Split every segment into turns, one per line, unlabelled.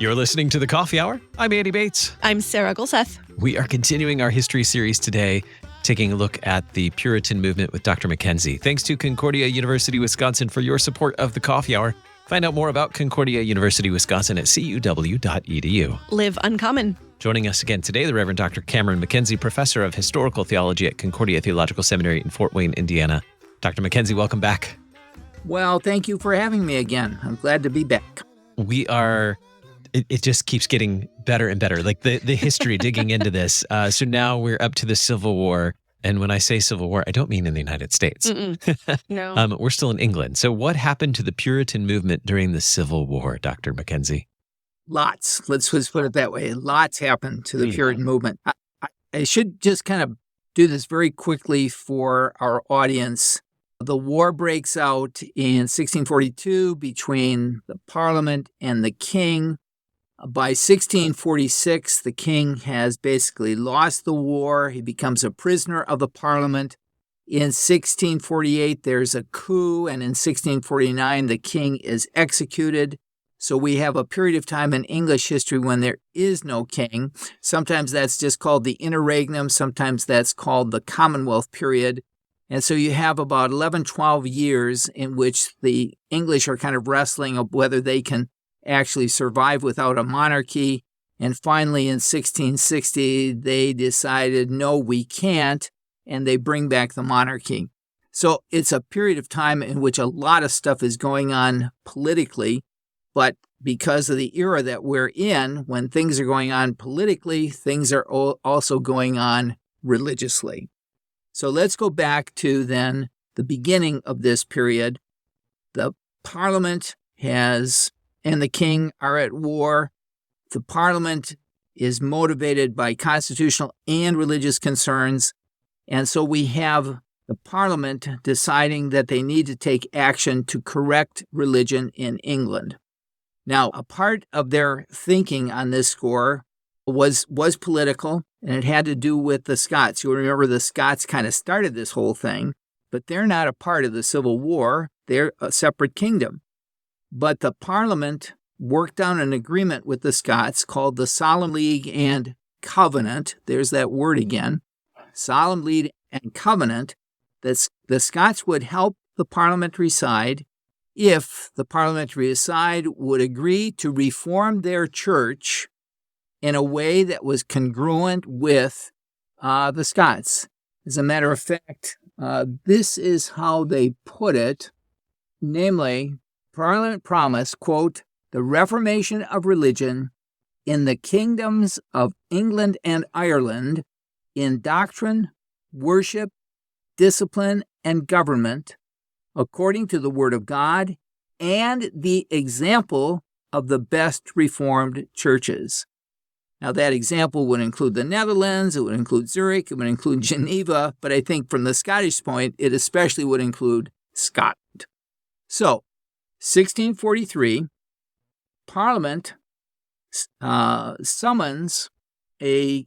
You're listening to The Coffee Hour. I'm Andy Bates.
I'm Sarah Gulseth.
We are continuing our history series today, taking a look at the Puritan movement with Dr. MacKenzie. Thanks to Concordia University, Wisconsin for your support of The Coffee Hour. Find out more about Concordia University, Wisconsin at cuw.edu.
Live uncommon.
Joining us again today, the Reverend Dr. Cameron MacKenzie, professor of Historical Theology at Concordia Theological Seminary in Fort Wayne, Indiana. Dr. MacKenzie, welcome back.
Well, thank you for having me again. I'm glad to be back.
We are, it just keeps getting better and better, like the history digging into this. So now we're up to the Civil War. And when I say Civil War, I don't mean in the United States.
No.
We're still in England. So what happened to the Puritan movement during the Civil War, Dr. MacKenzie?
Lots. Let's put it that way. Lots happened to the Puritan movement. I should just kind of do this very quickly for our audience. The war breaks out in 1642 between the Parliament and the king. By 1646, the king has basically lost the war. He becomes a prisoner of the Parliament. In 1648, there's a coup, and in 1649, the king is executed. So we have a period of time in English history when there is no king. Sometimes that's just called the Interregnum. Sometimes that's called the Commonwealth period. And so you have about 11, 12 years in which the English are kind of wrestling of whether they can actually survive without a monarchy. And finally, in 1660, they decided, no, we can't, and they bring back the monarchy. So it's a period of time in which a lot of stuff is going on politically, but because of the era that we're in, when things are going on politically, things are also going on religiously. So let's go back to then the beginning of this period. The Parliament and the king are at war. The Parliament is motivated by constitutional and religious concerns. And so we have the Parliament deciding that they need to take action to correct religion in England. Now, a part of their thinking on this score was political, and it had to do with the Scots. You remember the Scots kind of started this whole thing, but they're not a part of the Civil War. They're a separate kingdom. But the Parliament worked out an agreement with the Scots called the Solemn League and Covenant. There's that word again. Solemn League and Covenant. That the Scots would help the parliamentary side if the parliamentary side would agree to reform their church in a way that was congruent with the Scots. As a matter of fact, this is how they put it. Namely, Parliament promised, quote, the reformation of religion in the kingdoms of England and Ireland in doctrine, worship, discipline, and government, according to the word of God and the example of the best Reformed churches. Now, that example would include the Netherlands, it would include Zurich, it would include Geneva, but I think from the Scottish point, it especially would include Scotland. So, 1643, Parliament summons a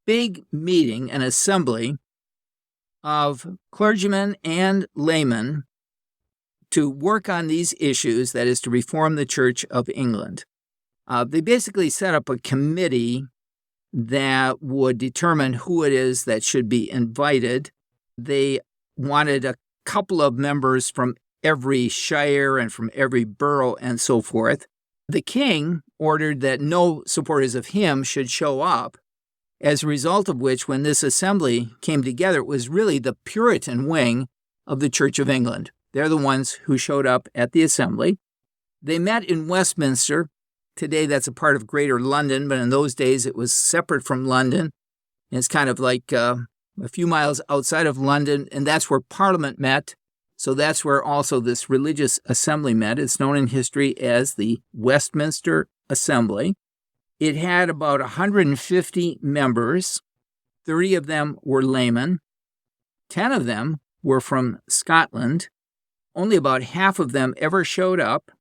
big meeting, an assembly of clergymen and laymen to work on these issues, that is, to reform the Church of England. They basically set up a committee that would determine who it is that should be invited. They wanted a couple of members from every shire and from every borough and so forth. The king ordered that no supporters of him should show up, as a result of which, when this assembly came together, it was really the Puritan wing of the Church of England. They're the ones who showed up at the assembly. They met in Westminster. Today, that's a part of Greater London, but in those days, it was separate from London. And it's kind of like a few miles outside of London, and that's where Parliament met. So that's where also this religious assembly met. It's known in history as the Westminster Assembly. It had about 150 members. 30 of them were laymen. 10 of them were from Scotland. Only about half of them ever showed up.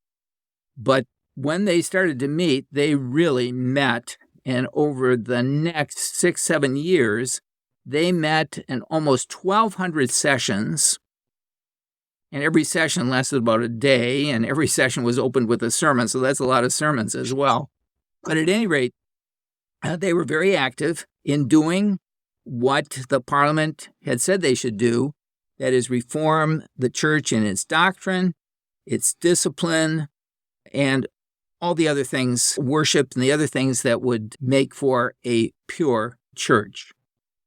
But when they started to meet, they really met. And over the next 6-7 years, they met in almost 1,200 sessions. And every session lasted about a day, and every session was opened with a sermon, so that's a lot of sermons as well. But at any rate, they were very active in doing what the Parliament had said they should do, that is, reform the church in its doctrine, its discipline, and all the other things, worship and the other things that would make for a pure church.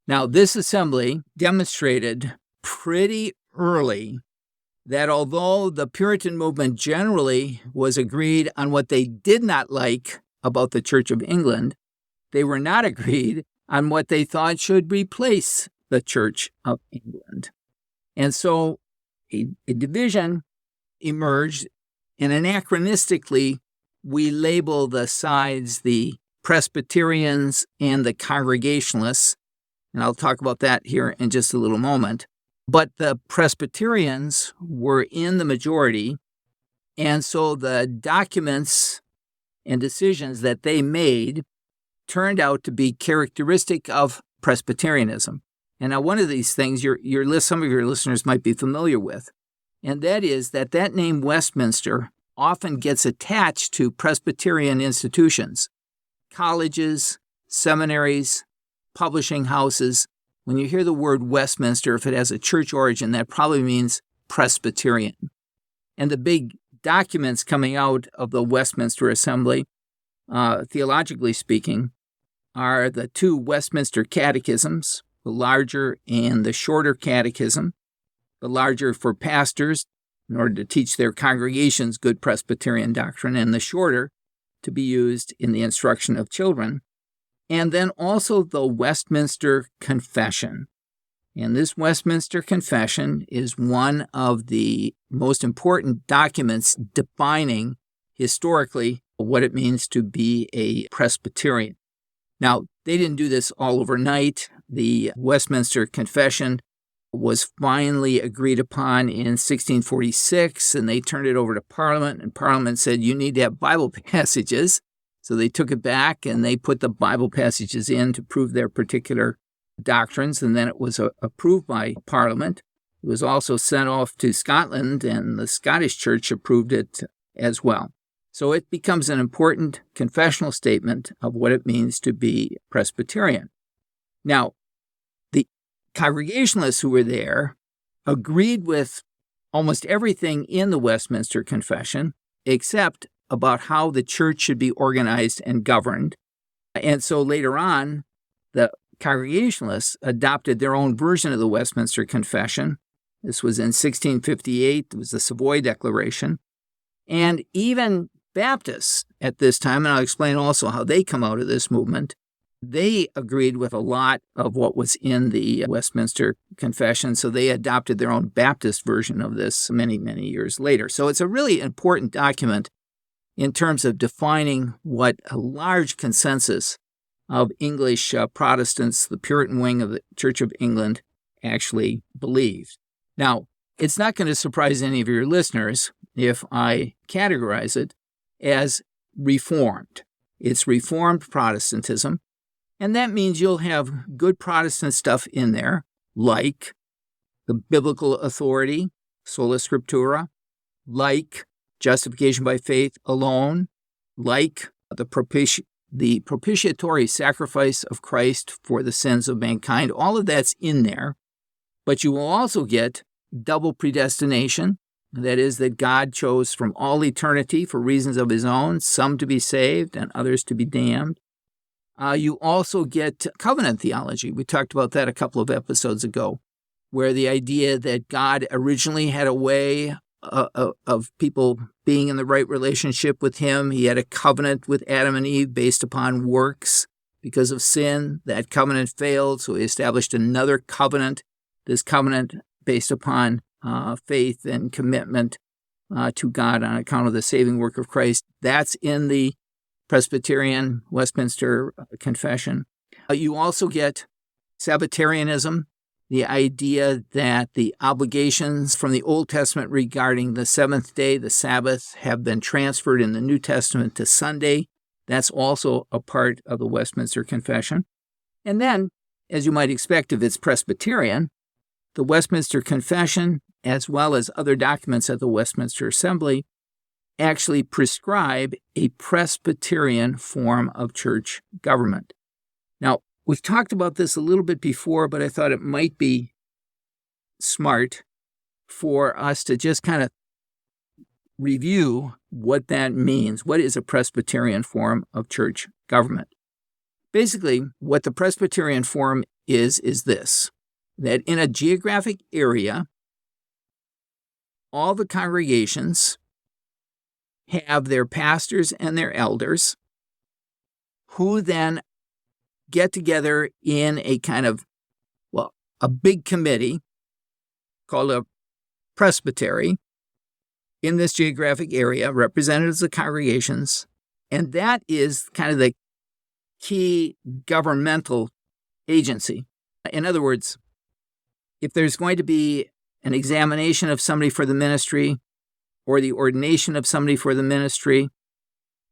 Now, this assembly demonstrated pretty early that although the Puritan movement generally was agreed on what they did not like about the Church of England, they were not agreed on what they thought should replace the Church of England. And so a division emerged, and anachronistically, we label the sides the Presbyterians and the Congregationalists, and I'll talk about that here in just a little moment. But the Presbyterians were in the majority, and so the documents and decisions that they made turned out to be characteristic of Presbyterianism. And now one of these things some of your listeners might be familiar with, and that is that name Westminster often gets attached to Presbyterian institutions, colleges, seminaries, publishing houses. When you hear the word Westminster, if it has a church origin, that probably means Presbyterian. And the big documents coming out of the Westminster Assembly, theologically speaking, are the two Westminster Catechisms, the larger and the shorter catechism, the larger for pastors in order to teach their congregations good Presbyterian doctrine, and the shorter to be used in the instruction of children. And then also the Westminster Confession. And this Westminster Confession is one of the most important documents defining historically what it means to be a Presbyterian. Now, they didn't do this all overnight. The Westminster Confession was finally agreed upon in 1646, and they turned it over to Parliament, and Parliament said, you need to have Bible passages. So they took it back, and they put the Bible passages in to prove their particular doctrines, and then it was approved by Parliament. It was also sent off to Scotland, and the Scottish Church approved it as well. So it becomes an important confessional statement of what it means to be Presbyterian. Now, the Congregationalists who were there agreed with almost everything in the Westminster Confession, except about how the church should be organized and governed. And so later on, the Congregationalists adopted their own version of the Westminster Confession. This was in 1658. It was the Savoy Declaration. And even Baptists at this time, and I'll explain also how they come out of this movement, they agreed with a lot of what was in the Westminster Confession, so they adopted their own Baptist version of this many, many years later. So it's a really important document in terms of defining what a large consensus of English Protestants, the Puritan wing of the Church of England, actually believed. Now, it's not going to surprise any of your listeners if I categorize it as Reformed. It's Reformed Protestantism, and that means you'll have good Protestant stuff in there, like the biblical authority, sola scriptura, like justification by faith alone, like the propitiatory sacrifice of Christ for the sins of mankind. All of that's in there, but you will also get double predestination. That is, that God chose from all eternity for reasons of his own, some to be saved and others to be damned. You also get covenant theology. We talked about that a couple of episodes ago, where the idea that God originally had a way of people being in the right relationship with him. He had a covenant with Adam and Eve based upon works. Because of sin, that covenant failed, so he established another covenant, this covenant based upon faith and commitment to God on account of the saving work of Christ. That's in the Presbyterian Westminster Confession. You also get Sabbatarianism, the idea that the obligations from the Old Testament regarding the seventh day, the Sabbath, have been transferred in the New Testament to Sunday. That's also a part of the Westminster Confession. And then, as you might expect if it's Presbyterian, the Westminster Confession, as well as other documents at the Westminster Assembly, actually prescribe a Presbyterian form of church government. Now, we've talked about this a little bit before, but I thought it might be smart for us to just kind of review what that means. What is a Presbyterian form of church government? Basically, what the Presbyterian form is this, that in a geographic area, all the congregations have their pastors and their elders who then get together in a kind of, a big committee called a presbytery in this geographic area, representatives of congregations, and that is kind of the key governmental agency. In other words, if there's going to be an examination of somebody for the ministry, or the ordination of somebody for the ministry,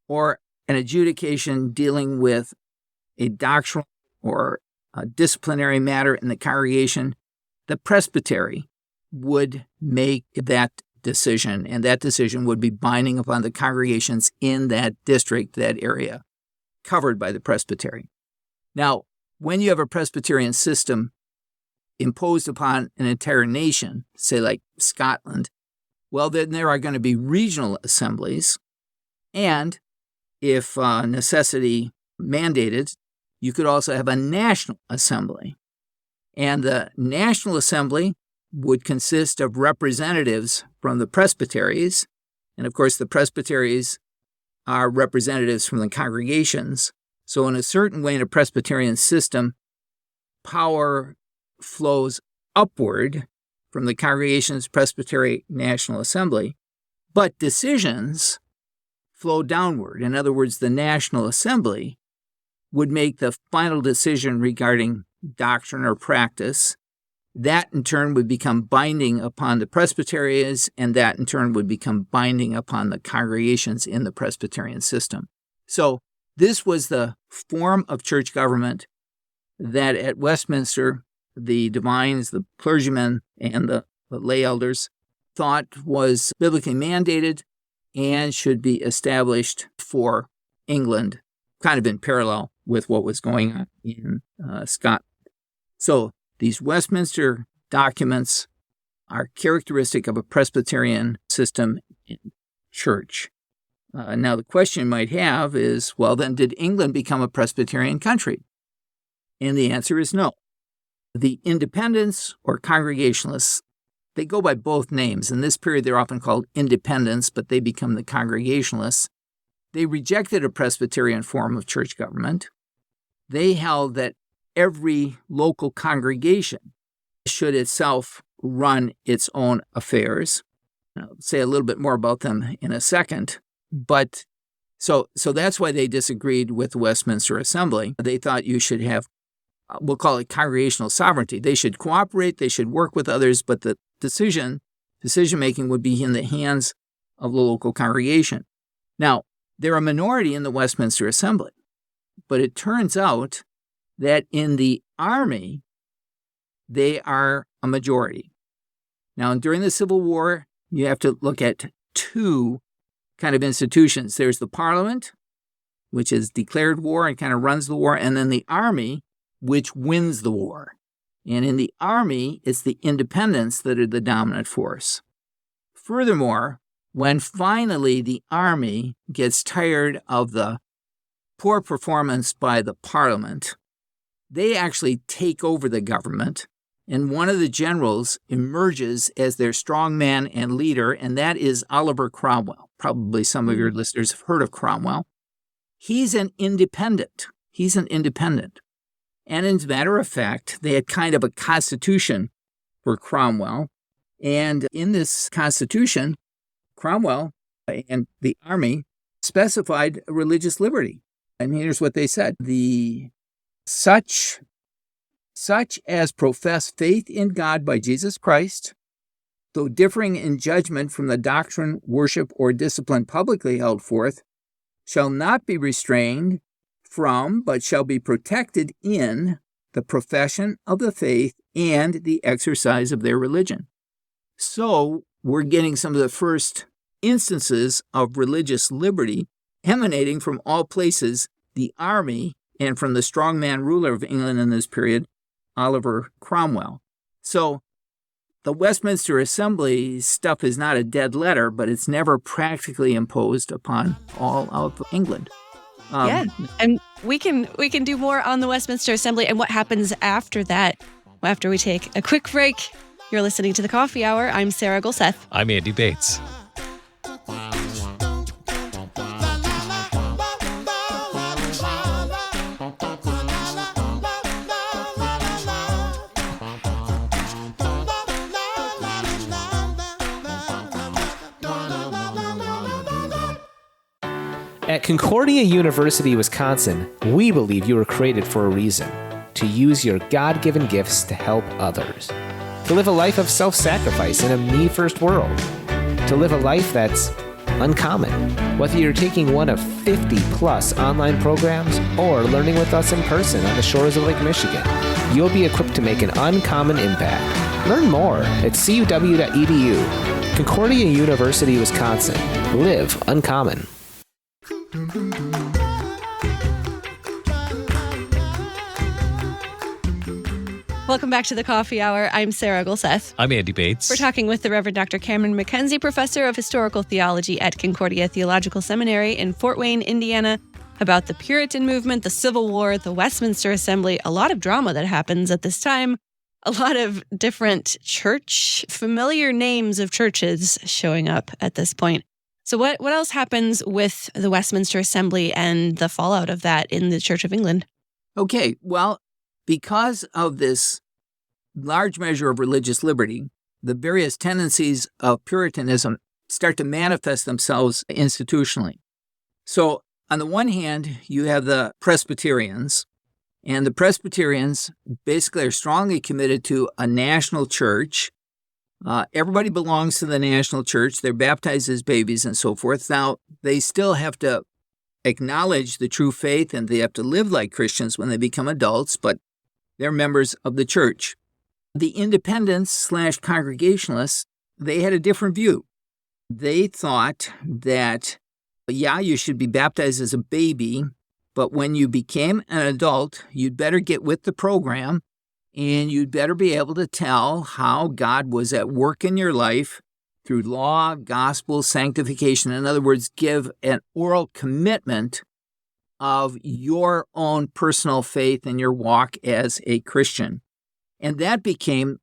or an adjudication dealing with a doctrinal or a disciplinary matter in the congregation, the presbytery would make that decision, and that decision would be binding upon the congregations in that district, that area, covered by the presbytery. Now, when you have a Presbyterian system imposed upon an entire nation, say like Scotland, well, then there are going to be regional assemblies, and if necessity mandated, you could also have a national assembly. And the National Assembly would consist of representatives from the presbyteries, and of course the presbyteries are representatives from the congregations. So in a certain way, in a Presbyterian system, power flows upward from the congregation's presbytery National Assembly, but decisions flow downward. In other words, the National Assembly would make the final decision regarding doctrine or practice. That in turn would become binding upon the presbyteries, and that in turn would become binding upon the congregations in the Presbyterian system. So this was the form of church government that at Westminster, the divines, the clergymen, and the lay elders thought was biblically mandated and should be established for England, kind of in parallel with what was going on in Scotland. So these Westminster documents are characteristic of a Presbyterian system in church. Now, the question you might have is, well, then did England become a Presbyterian country? And the answer is no. The Independents or Congregationalists, they go by both names. In this period, they're often called Independents, but they become the Congregationalists. They rejected a Presbyterian form of church government. They held that every local congregation should itself run its own affairs. I'll say a little bit more about them in a second. But so that's why they disagreed with the Westminster Assembly. They thought you should have, we'll call it congregational sovereignty. They should cooperate, they should work with others, but the decision-making would be in the hands of the local congregation. Now, they're a minority in the Westminster Assembly, but it turns out that in the army, they are a majority. Now, during the Civil War, you have to look at two kind of institutions. There's the Parliament, which has declared war and kind of runs the war, and then the army, which wins the war. And in the army, it's the independents that are the dominant force. Furthermore, when finally the army gets tired of the poor performance by the Parliament, they actually take over the government, and one of the generals emerges as their strongman and leader, and that is Oliver Cromwell. Probably some of your listeners have heard of Cromwell. He's an independent. And as a matter of fact, they had kind of a constitution for Cromwell. And in this constitution, Cromwell and the army specified religious liberty. And here's what they said. Such as profess faith in God by Jesus Christ, though differing in judgment from the doctrine, worship, or discipline publicly held forth, shall not be restrained from, but shall be protected in the profession of the faith and the exercise of their religion. So we're getting some of the first instances of religious liberty emanating from all places, the army, and from the strongman ruler of England in this period, Oliver Cromwell. So the Westminster Assembly stuff is not a dead letter, but it's never practically imposed upon all of England.
And we can do more on the Westminster Assembly and what happens after that, after we take a quick break. You're listening to The Coffee Hour. I'm Sarah Gulseth.
I'm Andy Bates.
At Concordia University, Wisconsin, we believe you were created for a reason: to use your God-given gifts to help others, to live a life of self-sacrifice in a me-first world, to live a life that's uncommon. Whether you're taking one of 50-plus online programs or learning with us in person on the shores of Lake Michigan, you'll be equipped to make an uncommon impact. Learn more at cuw.edu. Concordia University, Wisconsin. Live uncommon.
Welcome back to the Coffee Hour. I'm Sarah Gulseth.
I'm Andy Bates.
We're talking with the Reverend Dr. Cameron MacKenzie, professor of historical theology at Concordia Theological Seminary in Fort Wayne, Indiana, about the Puritan movement, the Civil War, the Westminster Assembly, a lot of drama that happens at this time, a lot of different familiar names of churches showing up at this point. So what else happens with the Westminster Assembly and the fallout of that in the Church of England?
Okay, well, because of this large measure of religious liberty, the various tendencies of Puritanism start to manifest themselves institutionally. So on the one hand, you have the Presbyterians, and the Presbyterians basically are strongly committed to a national church. Everybody belongs to the national church. They're baptized as babies and so forth. Now, they still have to acknowledge the true faith and they have to live like Christians when they become adults, but they're members of the church. The Independents/Congregationalists, they had a different view. They thought that, yeah, you should be baptized as a baby, but when you became an adult, you'd better get with the program and you'd better be able to tell how God was at work in your life through law, gospel, sanctification. In other words, give an oral commitment of your own personal faith and your walk as a Christian. And that became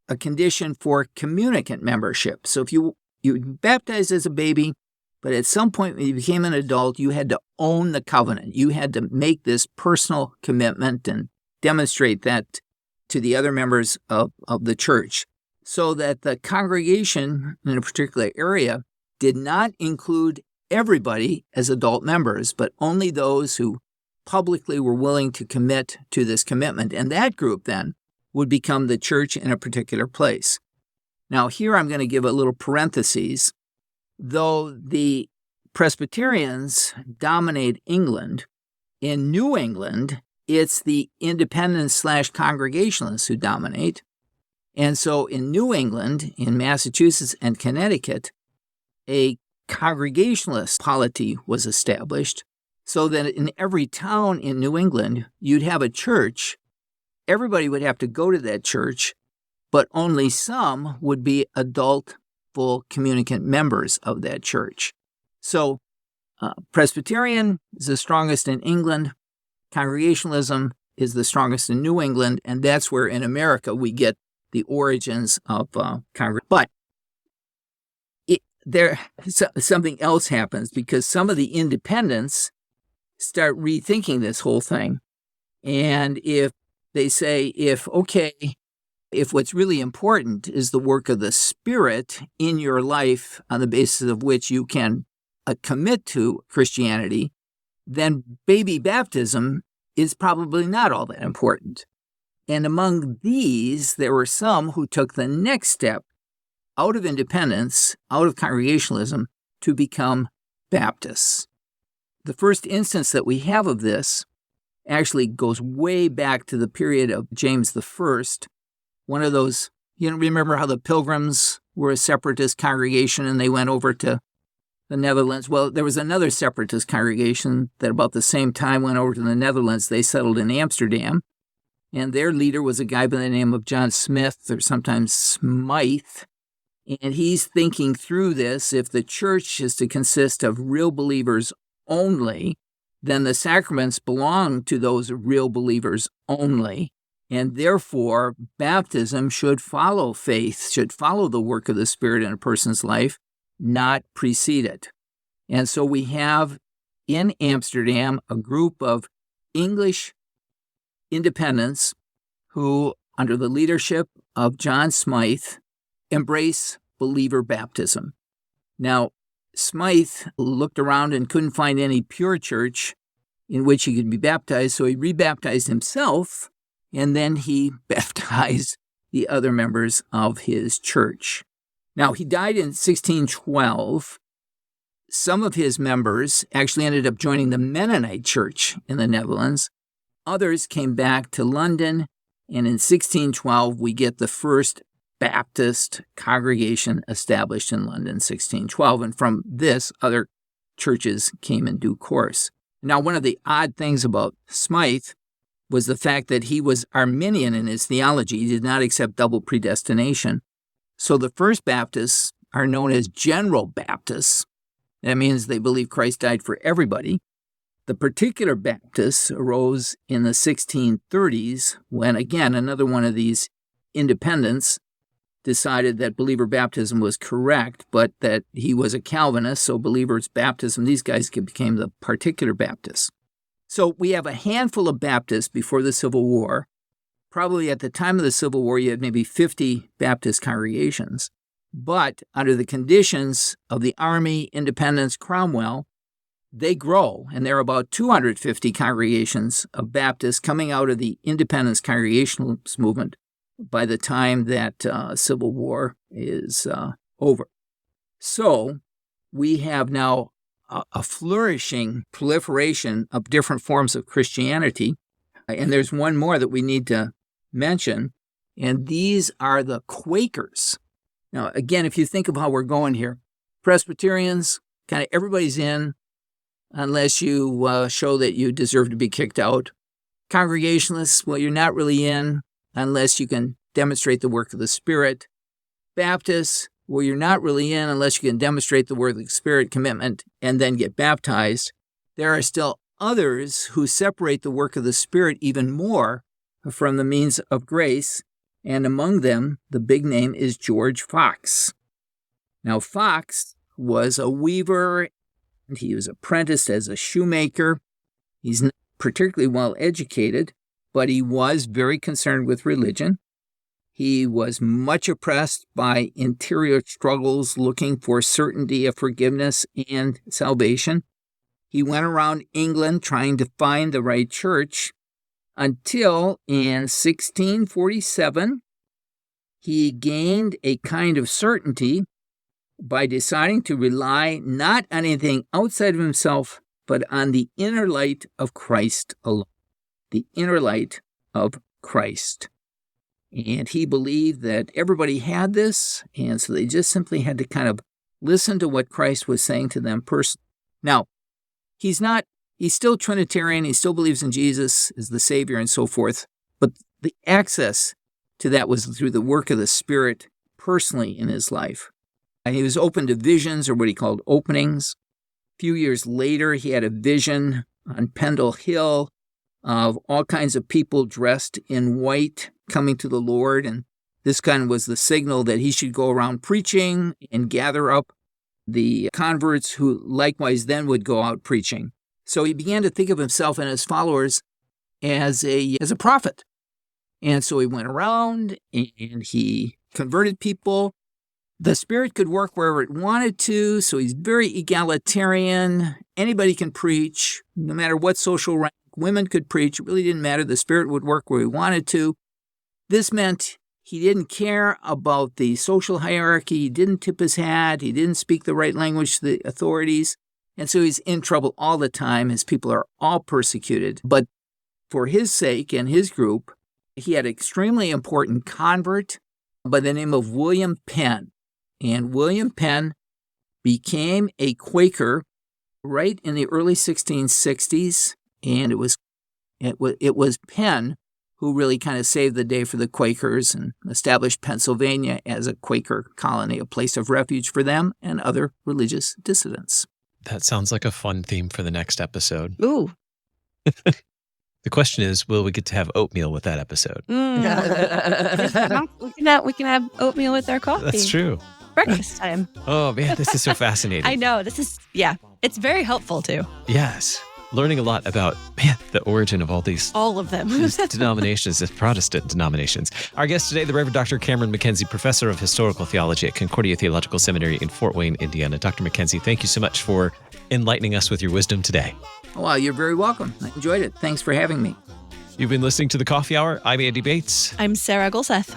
a condition for communicant membership. So if you baptized as a baby, but at some point when you became an adult, you had to own the covenant. You had to make this personal commitment and demonstrate that to the other members of the church, so that the congregation in a particular area did not include everybody as adult members, but only those who publicly were willing to commit to this commitment. And that group then would become the church in a particular place. Now, here I'm going to give a little parenthesis. Though the Presbyterians dominate England, in New England, it's the Independents/Congregationalists who dominate. And so in New England, in Massachusetts and Connecticut, a Congregationalist polity was established so that in every town in New England, you'd have a church. Everybody would have to go to that church, but only some would be adult, full communicant members of that church. So Presbyterian is the strongest in England. Congregationalism is the strongest in New England, and that's where in America we get the origins of Congregation. But something else happens because some of the independents start rethinking this whole thing. And if they say, if what's really important is the work of the Spirit in your life on the basis of which you can commit to Christianity, then baby baptism is probably not all that important. And among these, there were some who took the next step out of independence, out of Congregationalism, to become Baptists. The first instance that we have of this actually goes way back to the period of James I. One of those, remember how the Pilgrims were a separatist congregation and they went over to the Netherlands. Well, there was another separatist congregation that about the same time went over to the Netherlands. They settled in Amsterdam, and their leader was a guy by the name of John Smith, or sometimes Smythe. And he's thinking through this. If the church is to consist of real believers only, then the sacraments belong to those real believers only. And therefore, baptism should follow faith, should follow the work of the Spirit in a person's life, not precede it. And so we have in Amsterdam a group of English independents who, under the leadership of John Smythe, embrace believer baptism. Now, Smythe looked around and couldn't find any pure church in which he could be baptized, so he rebaptized himself, and then he baptized the other members of his church. Now, he died in 1612. Some of his members actually ended up joining the Mennonite Church in the Netherlands. Others came back to London, and in 1612, we get the first Baptist congregation established in London, 1612. And from this, other churches came in due course. Now, one of the odd things about Smythe was the fact that he was Arminian in his theology. He did not accept double predestination. So the first Baptists are known as General Baptists. That means they believe Christ died for everybody. The particular Baptists arose in the 1630s when, again, another one of these independents decided that believer baptism was correct, but that he was a Calvinist, so believers baptism, these guys became the particular Baptists. So we have a handful of Baptists before the Civil War. Probably at the time of the Civil War, you had maybe 50 Baptist congregations. But under the conditions of the Army, Independence, Cromwell, they grow, and there are about 250 congregations of Baptists coming out of the Independence Congregationalist movement by the time that Civil War is over. So we have now a flourishing proliferation of different forms of Christianity. And there's one more that we need to mention, and these are the Quakers. Now, again, if you think of how we're going here, Presbyterians, kind of everybody's in, unless you show that you deserve to be kicked out. Congregationalists, well, you're not really in unless you can demonstrate the work of the Spirit. Baptists, well, you're not really in unless you can demonstrate the work of the Spirit commitment and then get baptized. There are still others who separate the work of the Spirit even more from the means of grace, and among them, the big name is George Fox. Now, Fox was a weaver. He was apprenticed as a shoemaker. He's not particularly well educated, but he was very concerned with religion. He was much oppressed by interior struggles looking for certainty of forgiveness and salvation. He went around England trying to find the right church until in 1647, he gained a kind of certainty by deciding to rely not on anything outside of himself, but on the inner light of Christ alone. The inner light of Christ. And he believed that everybody had this, and so they just simply had to kind of listen to what Christ was saying to them personally. Now, he's still Trinitarian, he still believes in Jesus as the Savior and so forth, but the access to that was through the work of the Spirit personally in his life. And he was open to visions, or what he called openings. A few years later, he had a vision on Pendle Hill of all kinds of people dressed in white coming to the Lord, and this kind of was the signal that he should go around preaching and gather up the converts who likewise then would go out preaching. So he began to think of himself and his followers as a prophet. And so he went around and he converted people. The Spirit could work wherever it wanted to, so he's very egalitarian. Anybody can preach, no matter what social rank. Women could preach. It really didn't matter. The Spirit would work where he wanted to. This meant he didn't care about the social hierarchy. He didn't tip his hat. He didn't speak the right language to the authorities. And so he's in trouble all the time. His people are all persecuted. But for his sake and his group, he had an extremely important convert by the name of William Penn. And William Penn became a Quaker right in the early 1660s, and it was Penn who really kind of saved the day for the Quakers and established Pennsylvania as a Quaker colony, a place of refuge for them and other religious dissidents.
That sounds like a fun theme for the next episode.
Ooh.
The question is, will we get to have oatmeal with that episode?
We can have oatmeal with our coffee.
That's true.
Breakfast time.
Oh, man, this is so fascinating.
I know. It's very helpful too.
Yes. Learning a lot about, the origin of all these
All of them.
these denominations, these Protestant denominations. Our guest today, the Reverend Dr. Cameron MacKenzie, Professor of Historical Theology at Concordia Theological Seminary in Fort Wayne, Indiana. Dr. MacKenzie, thank you so much for enlightening us with your wisdom today.
Well, you're very welcome. I enjoyed it. Thanks for having me.
You've been listening to The Coffee Hour. I'm Andy Bates.
I'm Sarah Gulseth.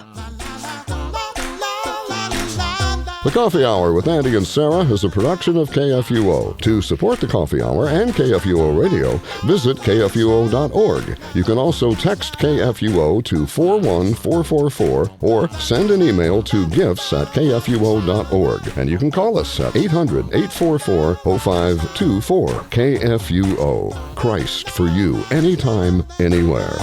The Coffee Hour with Andy and Sarah is a production of KFUO. To support the Coffee Hour and KFUO Radio, visit KFUO.org. You can also text KFUO to 41444 or send an email to gifts@kfuo.org. And you can call us at 800-844-0524. KFUO. Christ for you, anytime, anywhere.